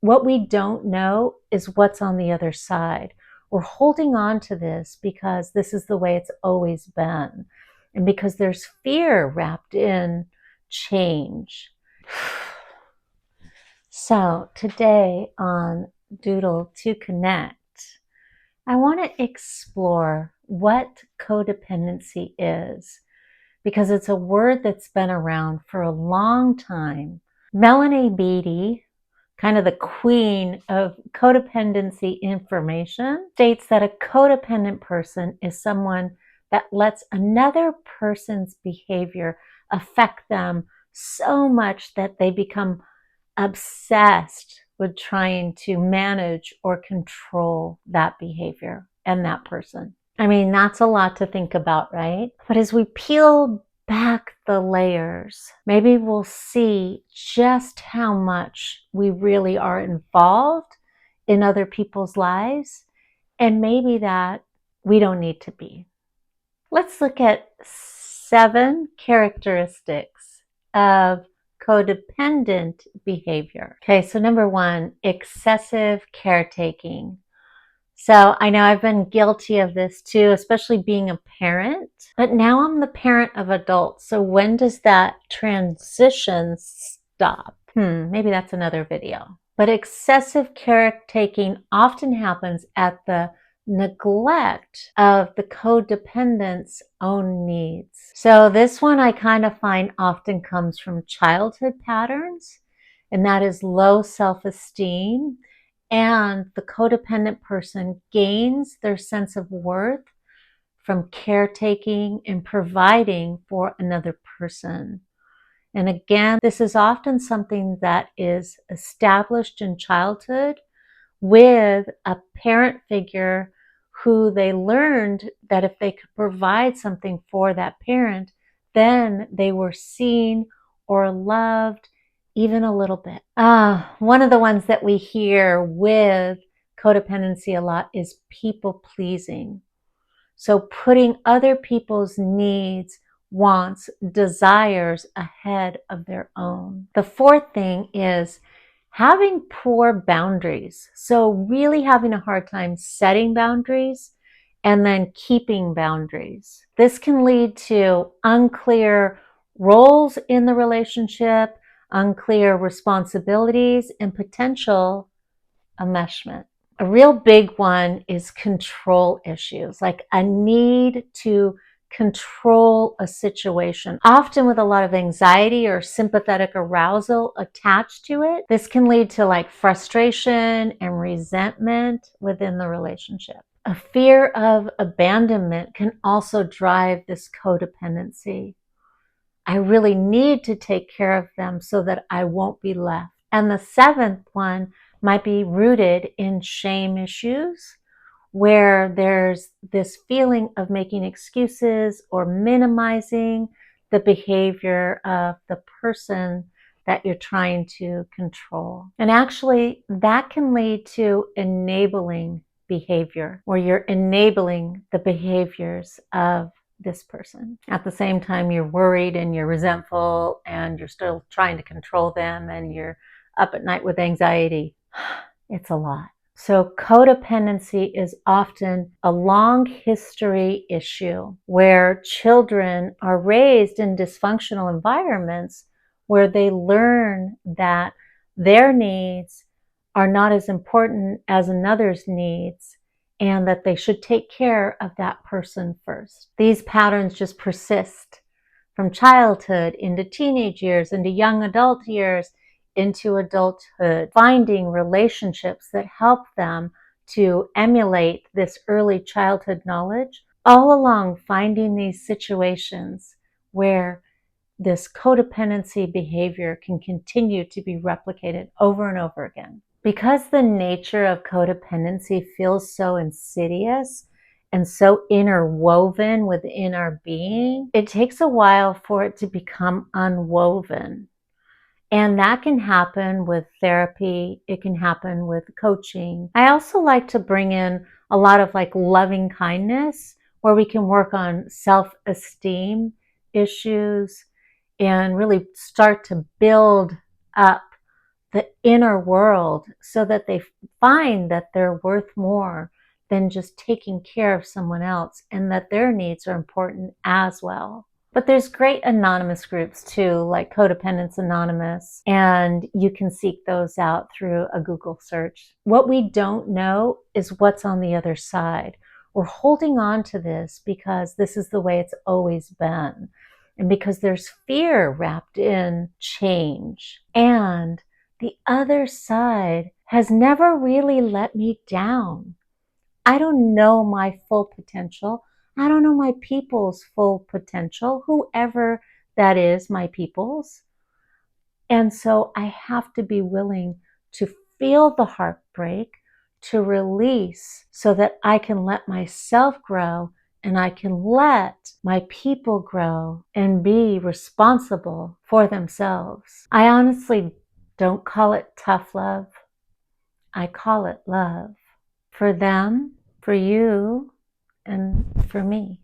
what we don't know is what's on the other side. We're holding on to this because this is the way it's always been, and because there's fear wrapped in change. So today on Doodle to Connect, I want to explore what codependency is, because it's a word that's been around for a long time. Melanie Beattie, kind of the queen of codependency information, states that a codependent person is someone that lets another person's behavior affect them so much that they become obsessed with trying to manage or control that behavior and that person. I mean, that's a lot to think about, right? But as we peel back the layers, maybe we'll see just how much we really are involved in other people's lives, and maybe that we don't need to be. Let's look at 7 characteristics of codependent behavior. Okay, so number 1, excessive caretaking. So I know I've been guilty of this too, especially being a parent, but now I'm the parent of adults. So when does that transition stop? Maybe that's another video. But excessive caretaking often happens at the neglect of the codependent's own needs. So this one I kind of find often comes from childhood patterns, and that is low self-esteem. And the codependent person gains their sense of worth from caretaking and providing for another person. And again, this is often something that is established in childhood with a parent figure who they learned that if they could provide something for that parent, then they were seen or loved even a little bit. One of the ones that we hear with codependency a lot is people pleasing. So putting other people's needs, wants, desires ahead of their own. The 4th thing is having poor boundaries. So really having a hard time setting boundaries and then keeping boundaries. This can lead to unclear roles in the relationship, unclear responsibilities, and potential enmeshment. A real big one is control issues, like a need to control a situation, often with a lot of anxiety or sympathetic arousal attached to it. This can lead to like frustration and resentment within the relationship. A fear of abandonment can also drive this codependency. I really need to take care of them so that I won't be left. And the 7th one might be rooted in shame issues, where there's this feeling of making excuses or minimizing the behavior of the person that you're trying to control. And actually, that can lead to enabling behavior, where you're enabling the behaviors of this person. At the same time, you're worried and you're resentful and you're still trying to control them and you're up at night with anxiety. It's a lot. So codependency is often a long history issue where children are raised in dysfunctional environments where they learn that their needs are not as important as another's needs, and that they should take care of that person first. These patterns just persist from childhood into teenage years, into young adult years, into adulthood, finding relationships that help them to emulate this early childhood knowledge, all along finding these situations where this codependency behavior can continue to be replicated over and over again. Because the nature of codependency feels so insidious and so interwoven within our being, it takes a while for it to become unwoven. And that can happen with therapy. It can happen with coaching. I also like to bring in a lot of like loving kindness, where we can work on self-esteem issues and really start to build up the inner world so that they find that they're worth more than just taking care of someone else, and that their needs are important as well. But there's great anonymous groups too, like Codependence Anonymous, and you can seek those out through a Google search. What we don't know is what's on the other side. We're holding on to this because this is the way it's always been, and because there's fear wrapped in change. And the other side has never really let me down. I don't know my full potential. I don't know my people's full potential, whoever that is, my people's. And so I have to be willing to feel the heartbreak, to release so that I can let myself grow and I can let my people grow and be responsible for themselves. I honestly don't call it tough love. I call it love. For them, for you, and for me.